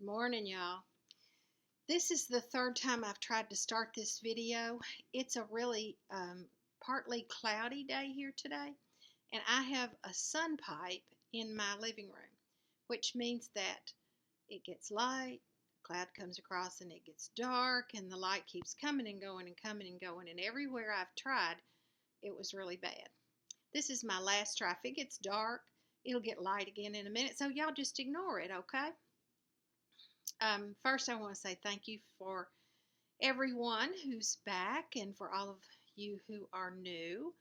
Good morning, y'all. This is the third time I've tried to start this video. It's a really partly cloudy day here today, and I have a sun pipe in my living room, which means that it gets light, cloud comes across, and it gets dark, and the light keeps coming and going and coming and going, and everywhere I've tried, it was really bad. This is my last try. If it gets dark, it'll get light again in a minute, so y'all just ignore it, okay? First, I want to say thank you for everyone who's back and for all of you who are new.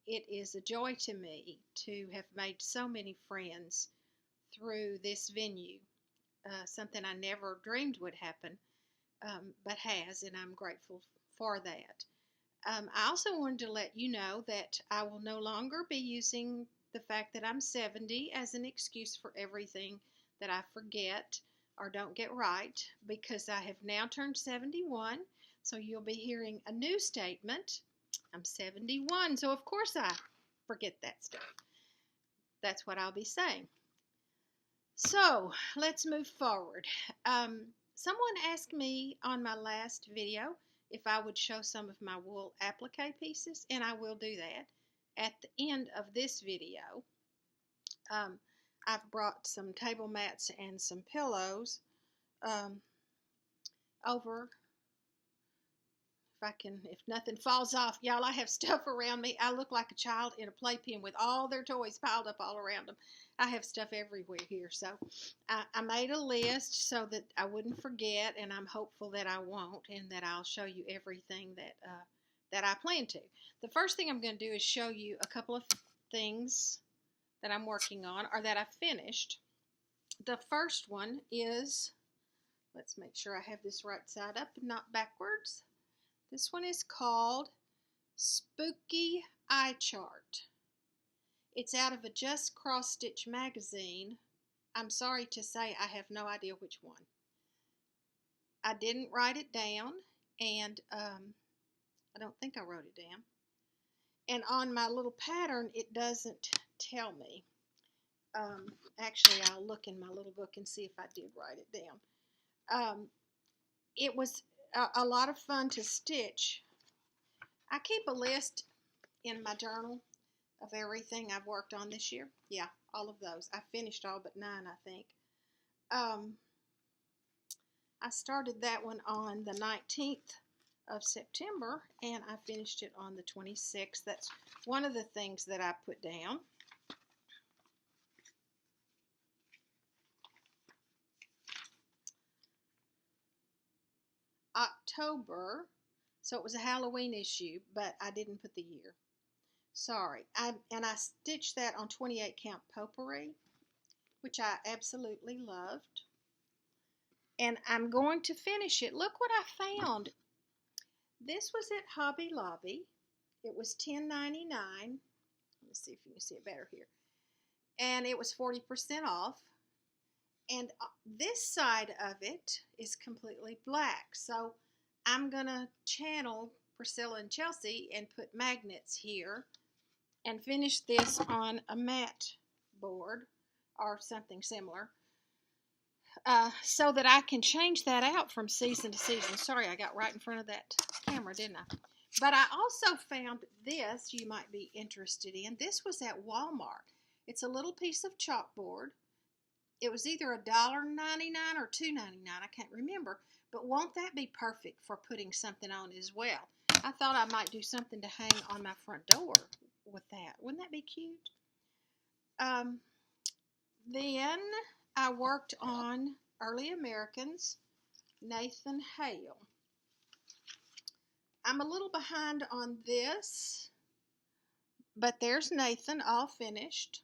It is a joy to me to have made so many friends through this venue, something I never dreamed would happen, but has, and I'm grateful for that. I also wanted to let you know that I will no longer be using the fact that I'm 70 as an excuse for everything that I forget or don't get right, because I have now turned 71, so you'll be hearing a new statement. I'm 71, so of course I forget that stuff. That's what I'll be saying. So let's move forward. Someone asked me on my last video if I would show some of my wool applique pieces, and I will do that at the end of this video. I've brought some table mats and some pillows over. If nothing falls off, y'all, I have stuff around me. I look like a child in a playpen with all their toys piled up all around them. I have stuff everywhere here, so I made a list so that I wouldn't forget, and I'm hopeful that I won't, and that I'll show you everything that I plan to. The first thing I'm going to do is show you a couple of things that I'm working on, or that I finished. The first one is, let's make sure I have this right side up and not backwards. This one is called Spooky Eye Chart. It's out of a Just Cross Stitch magazine. I'm sorry to say I have no idea which one. I didn't write it down, and I don't think I wrote it down. And on my little pattern, it doesn't tell me. Actually, I'll look in my little book and see if I did write it down. It was a lot of fun to stitch. I keep a list in my journal of everything I've worked on this year. Yeah, all of those. I finished all but 9, I think. I started that one on the 19th of September, and I finished it on the 26th. That's one of the things that I put down. October, so it was a Halloween issue, but I didn't put the year. Sorry. And I stitched that on 28 count potpourri, which I absolutely loved. And I'm going to finish it. Look what I found. This was at Hobby Lobby. It was $10.99. Let me see if you can see it better here. And it was 40% off. And this side of it is completely black. So I'm going to channel Priscilla and Chelsea and put magnets here and finish this on a mat board or something similar, so that I can change that out from season to season. Sorry, I got right in front of that camera, didn't I? But I also found this you might be interested in. This was at Walmart. It's a little piece of chalkboard. It was either $1.99 or $2.99. I can't remember. But won't that be perfect for putting something on as well? I thought I might do something to hang on my front door with that. Wouldn't that be cute? Then I worked on Early Americans, Nathan Hale. I'm a little behind on this, but there's Nathan all finished.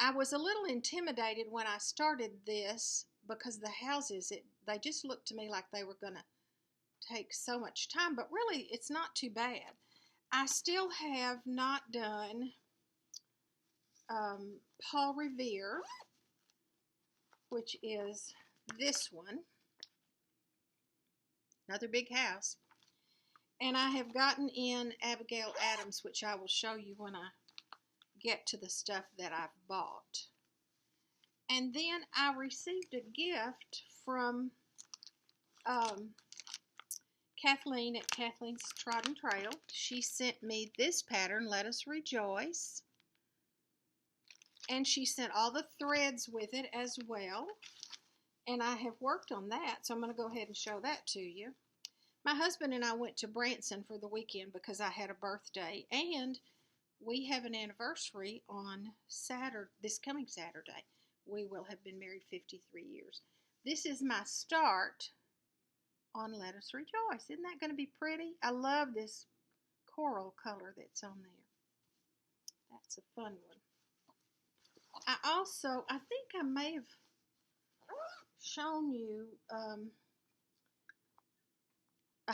I was a little intimidated when I started this because the houses, they just looked to me like they were going to take so much time, but really it's not too bad. I still have not done Paul Revere, which is this one, another big house. And I have gotten in Abigail Adams, which I will show you when I get to the stuff that I've bought. And then I received a gift from Kathleen at Kathleen's Trodden Trail. She sent me this pattern, Let Us Rejoice. And she sent all the threads with it as well. And I have worked on that, so I'm going to go ahead and show that to you. My husband and I went to Branson for the weekend because I had a birthday, and we have an anniversary on this coming Saturday. We will have been married 53 years. This is my start on Let Us Rejoice. Isn't that going to be pretty? I love this coral color that's on there. That's a fun one. I think I may have shown you a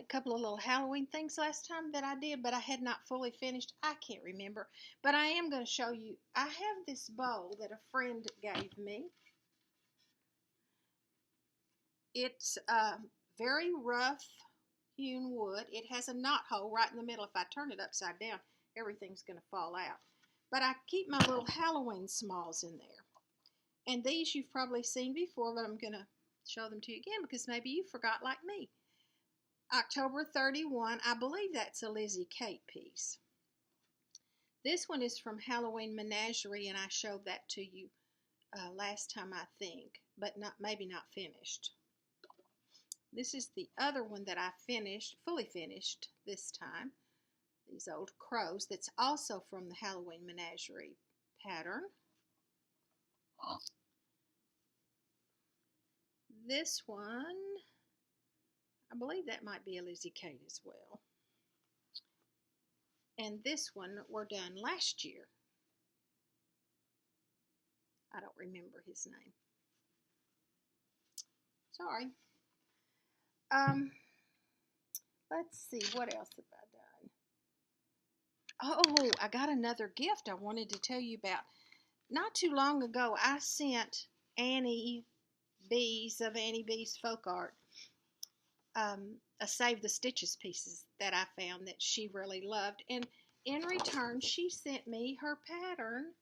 couple of little Halloween things last time that I did, but I had not fully finished. I can't remember, but I am going to show you. I have this bowl that a friend gave me. It's very rough hewn wood. It has a knot hole right in the middle. If I turn it upside down, everything's going to fall out. But I keep my little Halloween smalls in there. And these you've probably seen before, but I'm going to show them to you again because maybe you forgot like me. October 31, I believe that's a Lizzie Kate piece. This one is from Halloween Menagerie, and I showed that to you last time, I think, but maybe not finished. This is the other one that I fully finished this time. These old crows. That's also from the Halloween Menagerie pattern. This one, I believe that might be a Lizzie Kate as well. And this one were done last year. I don't remember his name. Sorry. Let's see, what else have I done? Oh, I got another gift I wanted to tell you about. Not too long ago, I sent Annie Bees of Annie Bees Folk Art a Save the Stitches pieces that I found that she really loved. And in return, she sent me her pattern,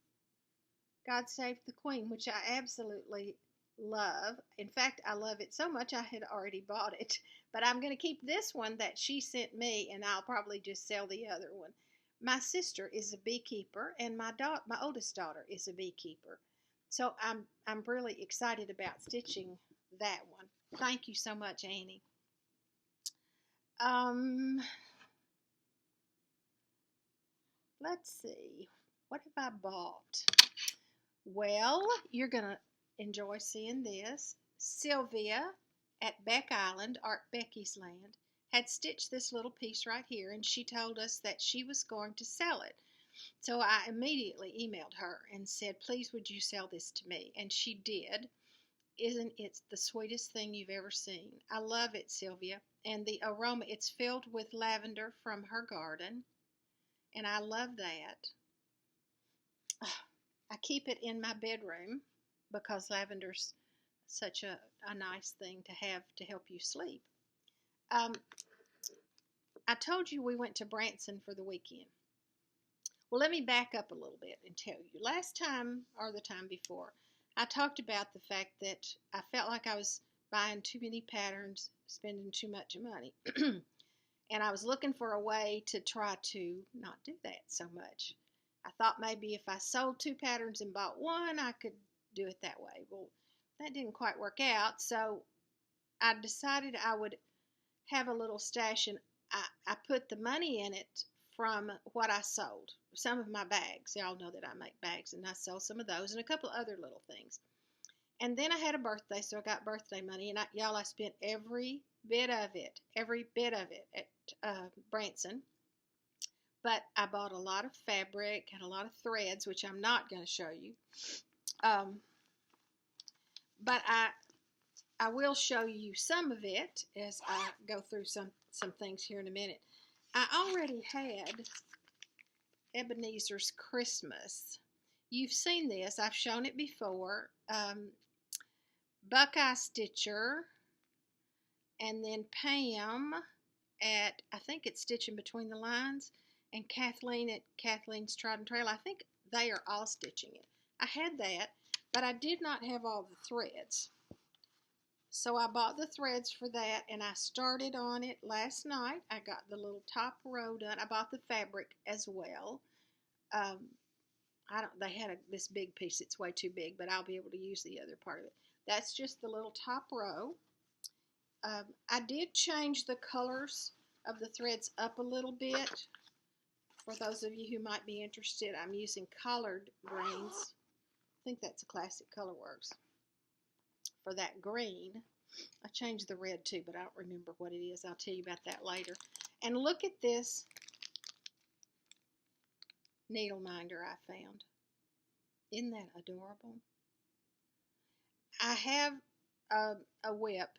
God Save the Queen, which I absolutely love. In fact, I love it so much I had already bought it. But I'm going to keep this one that she sent me, and I'll probably just sell the other one. My sister is a beekeeper, and my oldest daughter is a beekeeper. So I'm really excited about stitching that one. Thank you so much, Annie. Let's see. What have I bought? Well, you're going to enjoy seeing this. Sylvia at Beck Island, Art Becky's Land, had stitched this little piece right here, and she told us that she was going to sell it. So I immediately emailed her and said, please would you sell this to me? And she did. Isn't it the sweetest thing you've ever seen? I love it, Sylvia. And the aroma, it's filled with lavender from her garden. And I love that. I keep it in my bedroom because lavender's such a nice thing to have to help you sleep. I told you we went to Branson for the weekend. Well, let me back up a little bit and tell you. Last time, or the time before, I talked about the fact that I felt like I was buying too many patterns, spending too much money. And I was looking for a way to try to not do that so much. I thought maybe if I sold 2 patterns and bought one, I could do it that way. Well, that didn't quite work out, so I decided I would have a little stash, and I put the money in it from what I sold. Some of my bags. Y'all know that I make bags, and I sold some of those and a couple of other little things. And then I had a birthday, so I got birthday money, and I spent every bit of it at Branson. But I bought a lot of fabric and a lot of threads, which I'm not going to show you. But I will show you some of it as I go through some things here in a minute. I already had Ebenezer's Christmas. You've seen this. I've shown it before. Buckeye Stitcher, and then Pam at, I think it's Stitching Between the Lines, and Kathleen at Kathleen's Trodden Trail. I think they are all stitching it. I had that. but I did not have all the threads. So I bought the threads for that, and I started on it last night. I got the little top row done. I bought the fabric as well. They had this big piece. It's way too big, but I'll be able to use the other part of it. That's just the little top row. I did change the colors of the threads up a little bit. For those of you who might be interested, I'm using collard greens. I think that's a Classic Colorworks. For that green, I changed the red too, but I don't remember what it is. I'll tell you about that later. And look at this needle minder I found. Isn't that adorable? I have a whip,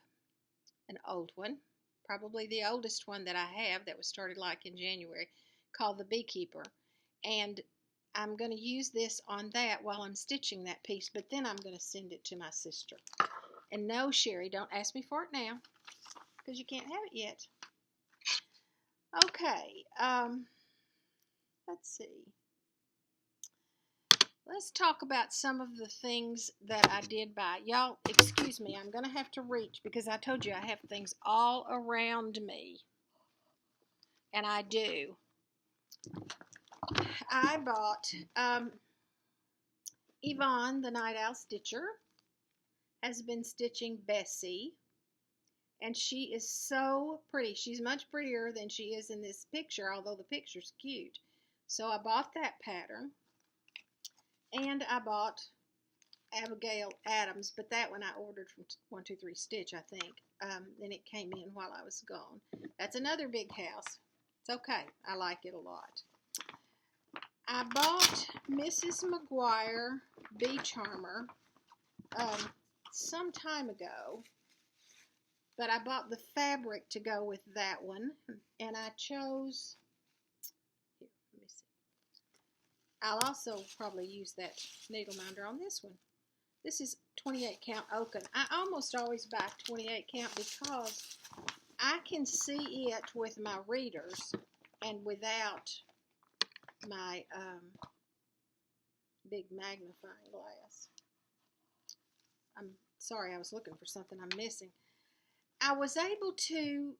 an old one, probably the oldest one that I have that was started like in January, called the Beekeeper. And I'm going to use this on that while I'm stitching that piece, but then I'm going to send it to my sister. And no, Sherry, don't ask me for it now, because you can't have it yet. Okay, let's see. Let's talk about some of the things that I did buy. Y'all, excuse me, I'm going to have to reach because I told you I have things all around me. And I do. I bought Yvonne, the Night Owl Stitcher, has been stitching Bessie. And she is so pretty. She's much prettier than she is in this picture, although the picture's cute. So I bought that pattern. And I bought Abigail Adams, but that one I ordered from 123 Stitch, I think. Then it came in while I was gone. That's another big house. It's okay. I like it a lot. I bought Mrs. McGuire Bee Charmer some time ago, but I bought the fabric to go with that one, and I chose... I'll also probably use that needle minder on this one. This is 28 count Oaken. I almost always buy 28 count because I can see it with my readers and without my big magnifying glass. I'm sorry, I was looking for something I'm missing. I was able to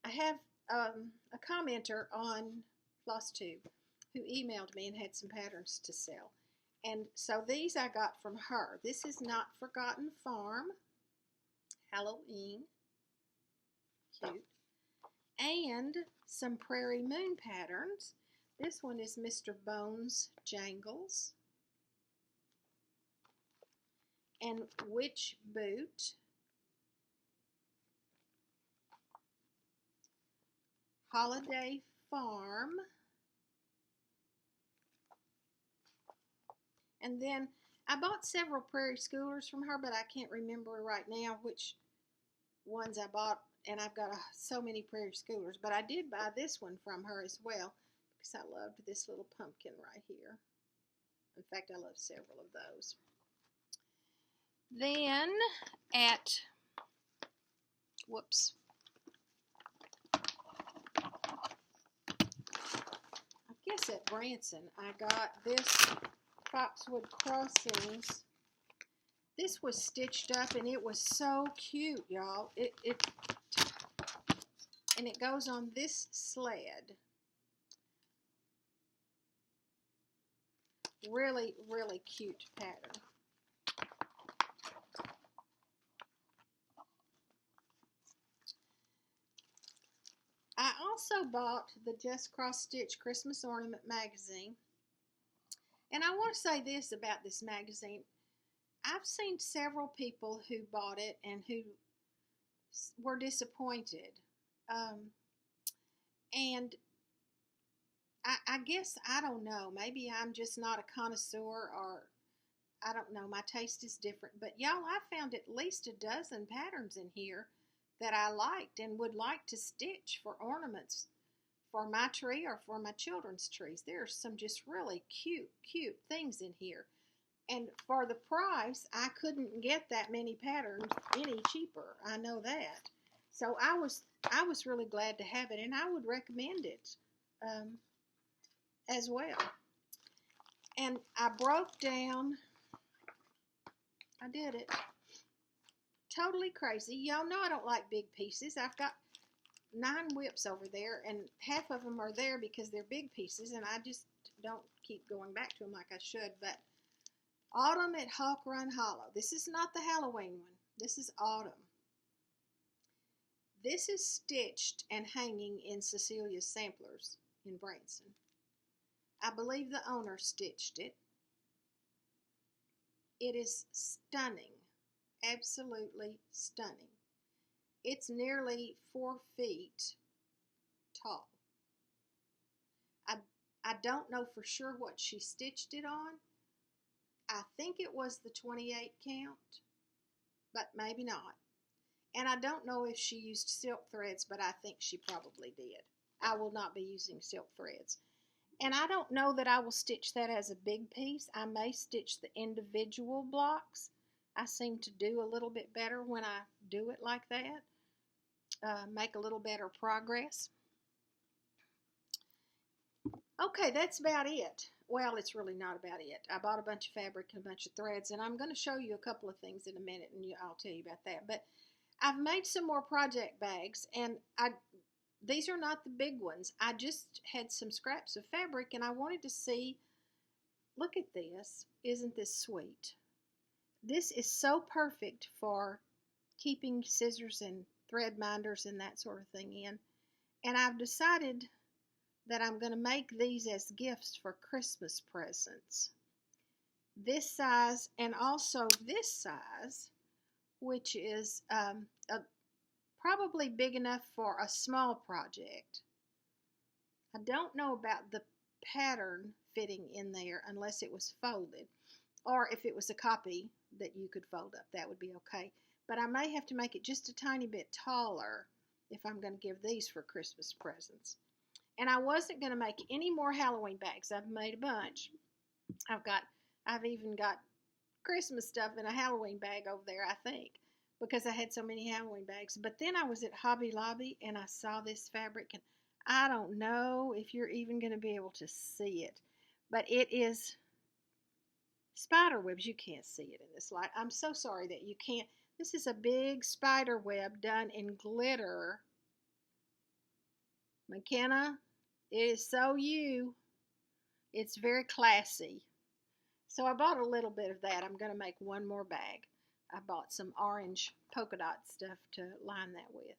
have a commenter on Flosstube who emailed me and had some patterns to sell. And so these I got from her. This is Not Forgotten Farm, Halloween, cute. And some Prairie Moon patterns. This one is Mr. Bones Jangles. And Witch Boot. Holiday Farm. And then I bought several Prairie Schoolers from her, but I can't remember right now which ones I bought. And I've got so many Prairie Schoolers. But I did buy this one from her as well because I loved this little pumpkin right here. In fact, I love several of those. Then at, whoops. I guess at Branson, I got this Foxwood Crossings. This was stitched up and it was so cute, y'all. And it goes on this sled. Really, really cute pattern. I also bought the Just Cross Stitch Christmas Ornament magazine. And I want to say this about this magazine. I've seen several people who bought it and who were disappointed. And I guess, I don't know, maybe I'm just not a connoisseur, or I don't know, my taste is different. But y'all, I found at least a dozen patterns in here that I liked and would like to stitch for ornaments for my tree or for my children's trees. There's some just really cute things in here. And for the price, I couldn't get that many patterns any cheaper. I know that. So I was really glad to have it, and I would recommend it as well. And I broke down I did it. Totally crazy. Y'all know I don't like big pieces. I've got 9 whips over there, and half of them are there because they're big pieces, and I just don't keep going back to them like I should. But Autumn at Hawk Run Hollow. This is not the Halloween one. This is Autumn. This is stitched and hanging in Cecilia's Samplers in Branson. I believe the owner stitched it. It is stunning. Absolutely stunning. It's nearly 4 feet tall. I don't know for sure what she stitched it on. I think it was the 28 count, but maybe not. And I don't know if she used silk threads, but I think she probably did. I will not be using silk threads. And I don't know that I will stitch that as a big piece. I may stitch the individual blocks. I seem to do a little bit better when I do it like that. Make a little better progress. Okay, that's about it. Well, it's really not about it. I bought a bunch of fabric and a bunch of threads, and I'm going to show you a couple of things in a minute, and I'll tell you about that. But I've made some more project bags, and these are not the big ones. I just had some scraps of fabric, and I wanted to see, look at this. Isn't this sweet? This is so perfect for keeping scissors and thread minders and that sort of thing in. And I've decided that I'm going to make these as gifts for Christmas presents. This size and also this size, which is probably big enough for a small project. I don't know about the pattern fitting in there unless it was folded, or if it was a copy that you could fold up, that would be okay. But I may have to make it just a tiny bit taller if I'm going to give these for Christmas presents. And I wasn't going to make any more Halloween bags. I've made a bunch. I've even got Christmas stuff in a Halloween bag over there, I think, because I had so many Halloween bags. But then I was at Hobby Lobby and I saw this fabric, and I don't know if you're even going to be able to see it, but it is spider webs. You can't see it in this light. I'm so sorry that you can't. This is a big spider web done in glitter. McKenna, it is so you. It's very classy. So I bought a little bit of that. I'm going to make one more bag. I bought some orange polka dot stuff to line that with.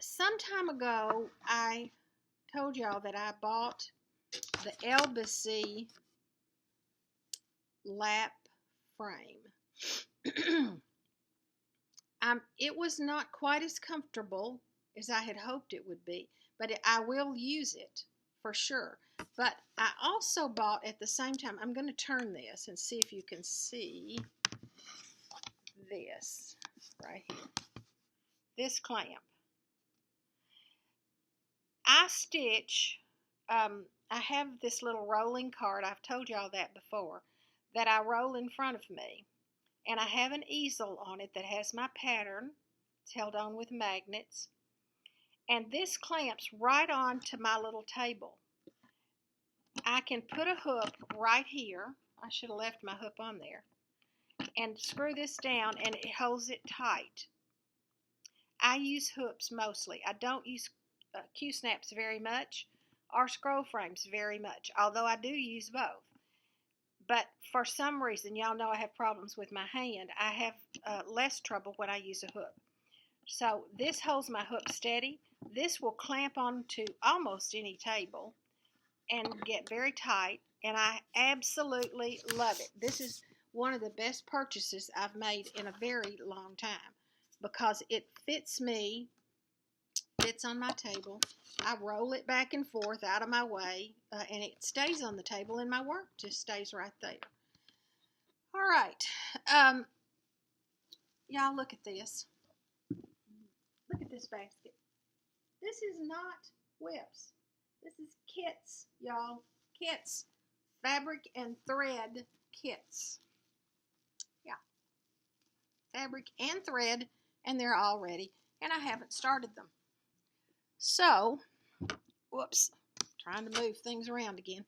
Some time ago, I told y'all that I bought the Elbacy lap frame. It was not quite as comfortable as I had hoped it would be, but I will use it for sure. But I also bought at the same time, I'm going to turn this and see if you can see this right here, this clamp. I stitch, I have this little rolling cart, I've told y'all that before, that I roll in front of me. And I have an easel on it that has my pattern. It's held on with magnets. And this clamps right onto my little table. I can put a hook right here. I should have left my hook on there. And screw this down and it holds it tight. I use hooks mostly. I don't use Q-snaps very much or scroll frames very much, although I do use both. But for some reason, y'all know I have problems with my hand. I have less trouble when I use a hook. So this holds my hook steady. This will clamp onto almost any table and get very tight. And I absolutely love it. This is one of the best purchases I've made in a very long time because it fits me, fits on my table. I roll it back and forth out of my way, and it stays on the table, and my work just stays right there. All right. Y'all, look at this. Look at this basket. This is not whips. This is kits, y'all. Kits. Fabric and thread kits. Yeah. Fabric and thread, and they're all ready, and I haven't started them. So, whoops, trying to move things around again.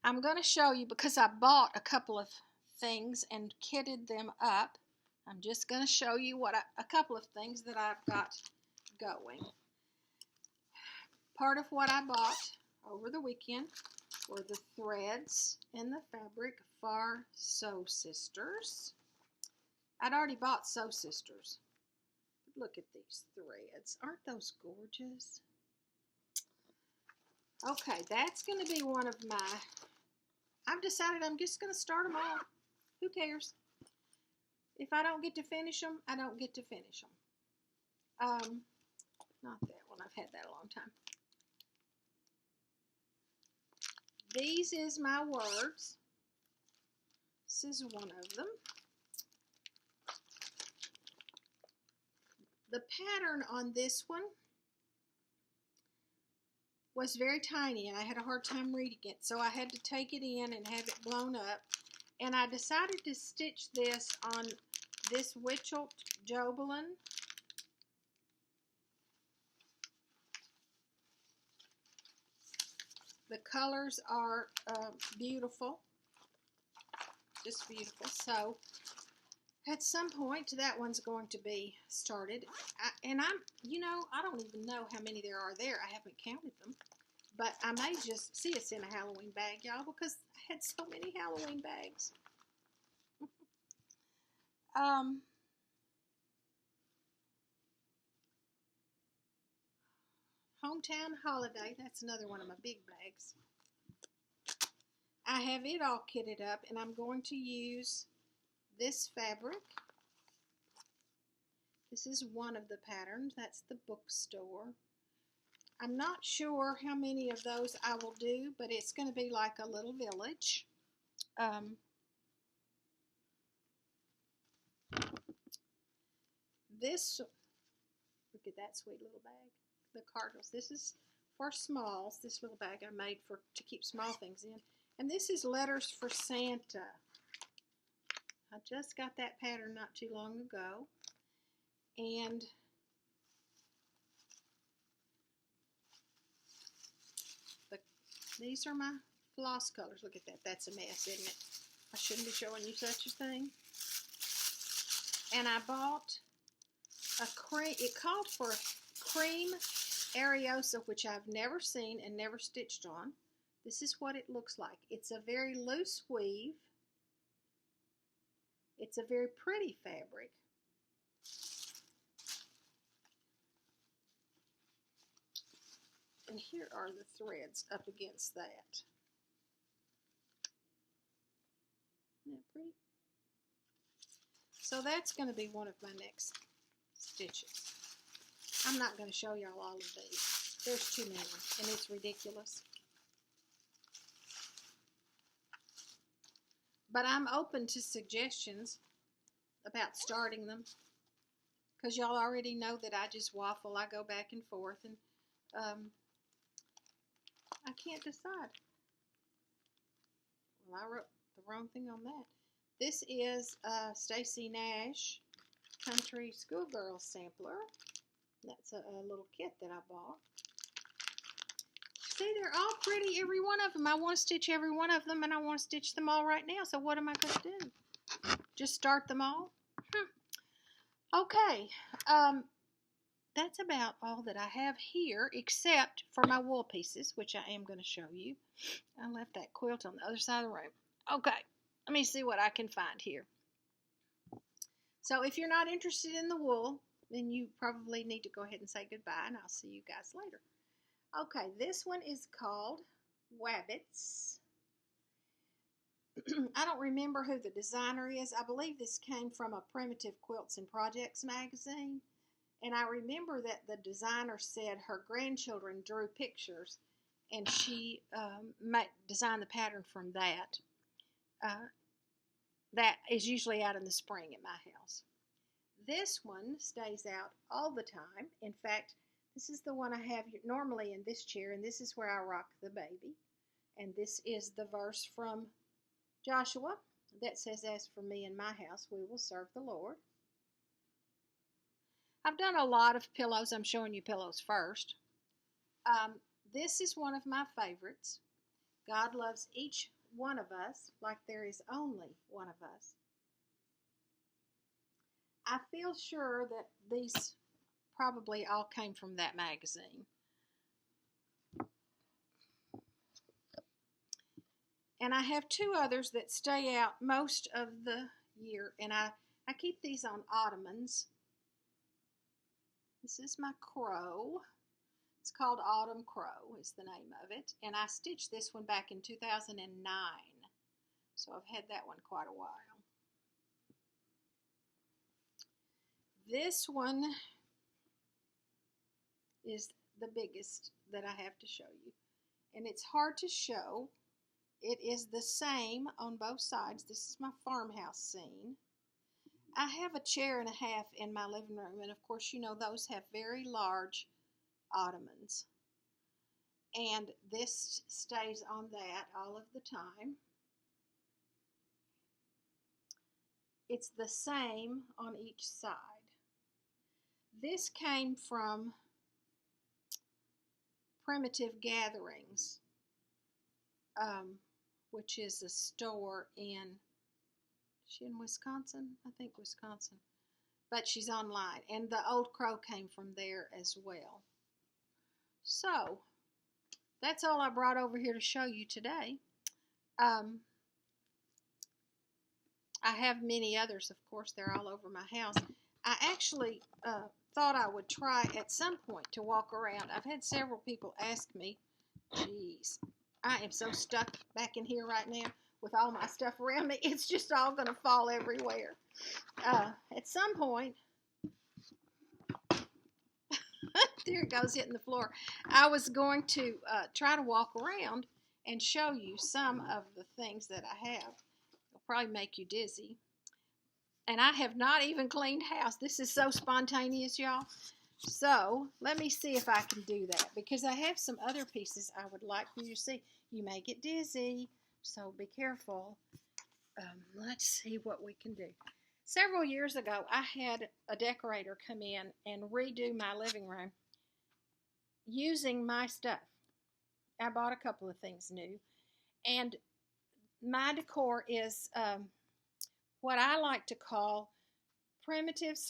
I'm going to show you because I bought a couple of things and kitted them up. I'm just going to show you a couple of things that I've got going. Part of what I bought over the weekend were the threads and the fabric for Sew Sisters. I'd already bought Sew Sisters. Look at these threads. Aren't those gorgeous? Okay, that's going to be one of my... I've decided I'm just going to start them all. Who cares? If I don't get to finish them, I don't get to finish them. Not that one. I've had that a long time. These is my words. This is one of them. The pattern on this one was very tiny and I had a hard time reading it, so I had to take it in and have it blown up. And I decided to stitch this on this Witchelt Jobelin. The colors are beautiful, just beautiful. So at some point that one's going to be started. I don't even know how many there are there. I haven't counted them. But I may just see it's in a Halloween bag, y'all, because I had so many Halloween bags. Hometown Holiday, that's another one of my big bags. I have it all kitted up, and I'm going to use this fabric. This is one of the patterns. That's the bookstore. I'm not sure how many of those I will do, but it's going to be like a little village. Look at that sweet little bag. The cardinals. This is for smalls. This little bag I made to keep small things in. And this is Letters for Santa. I just got that pattern not too long ago. And these are my floss colors. Look at that. That's a mess, isn't it? I shouldn't be showing you such a thing. And I bought a cream. It called for a cream Ariosa, which I've never seen and never stitched on. This is what it looks like. It's a very loose weave. It's a very pretty fabric. And here are the threads up against that. Isn't that pretty? So that's going to be one of my next stitches. I'm not going to show y'all all of these. There's too many, and it's ridiculous. But I'm open to suggestions about starting them, because y'all already know that I just waffle. I go back and forth, and I can't decide. Well, I wrote the wrong thing on that. This is Stacy Nash Country Schoolgirl Sampler. That's a little kit that I bought. See, they're all pretty, every one of them. I want to stitch every one of them, and I want to stitch them all right now. So what am I going to do? Just start them all? Okay. That's about all that I have here, except for my wool pieces, which I am going to show you. I left that quilt on the other side of the room. Okay. Let me see what I can find here. So if you're not interested in the wool, then you probably need to go ahead and say goodbye, and I'll see you guys later. Okay, this one is called Wabbits. I don't remember who the designer is. I believe this came from a Primitive Quilts and Projects magazine. And I remember that the designer said her grandchildren drew pictures, and she designed the pattern from that. That is usually out in the spring at my house. This one stays out all the time. In fact, this is the one I have normally in this chair, and this is where I rock the baby. And this is the verse from Joshua that says, "As for me and my house, we will serve the Lord." I've done a lot of pillows. I'm showing you pillows first. This is one of my favorites. God loves each one of us like there is only one of us. I feel sure that these probably all came from that magazine. And I have two others that stay out most of the year, and I keep these on ottomans. This is my crow. It's called Autumn Crow is the name of it, and I stitched this one back in 2009, so I've had that one quite a while. This one is the biggest that I have to show you, and it's hard to show. It is the same on both sides. This is my farmhouse scene. I have a chair and a half in my living room, and of course you know those have very large ottomans. And this stays on that all of the time. It's the same on each side. This came from Primitive Gatherings, which is a store in Wisconsin? I think Wisconsin. But she's online. And the old crow came from there as well. So, that's all I brought over here to show you today. I have many others, of course. They're all over my house. I actually thought I would try at some point to walk around. I've had several people ask me, geez, I am so stuck back in here right now with all my stuff around me. It's just all going to fall everywhere. At some point, there it goes hitting the floor. I was going to try to walk around and show you some of the things that I have. It'll probably make you dizzy. And I have not even cleaned house. This is so spontaneous, y'all. So, let me see if I can do that, because I have some other pieces I would like for you to see. You may get dizzy, so be careful. Let's see what we can do. Several years ago, I had a decorator come in and redo my living room using my stuff. I bought a couple of things new, and my decor is what I like to call primitive /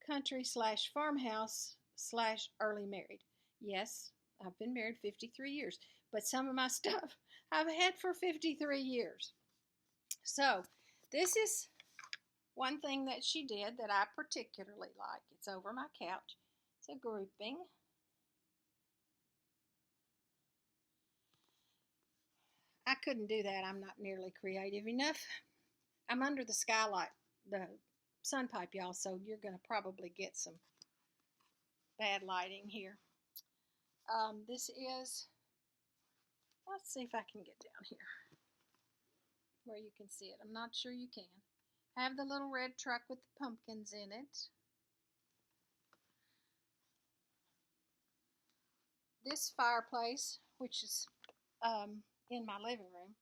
country / farmhouse / early married. Yes, I've been married 53 years, but some of my stuff I've had for 53 years. So this is one thing that she did that I particularly like. It's over my couch. It's a grouping. I couldn't do that. I'm not nearly creative enough. I'm under the skylight, the sun pipe, y'all, so you're going to probably get some bad lighting here. This is, let's see if I can get down here where you can see it. I'm not sure you can. I have the little red truck with the pumpkins in it. This fireplace, which is in my living room,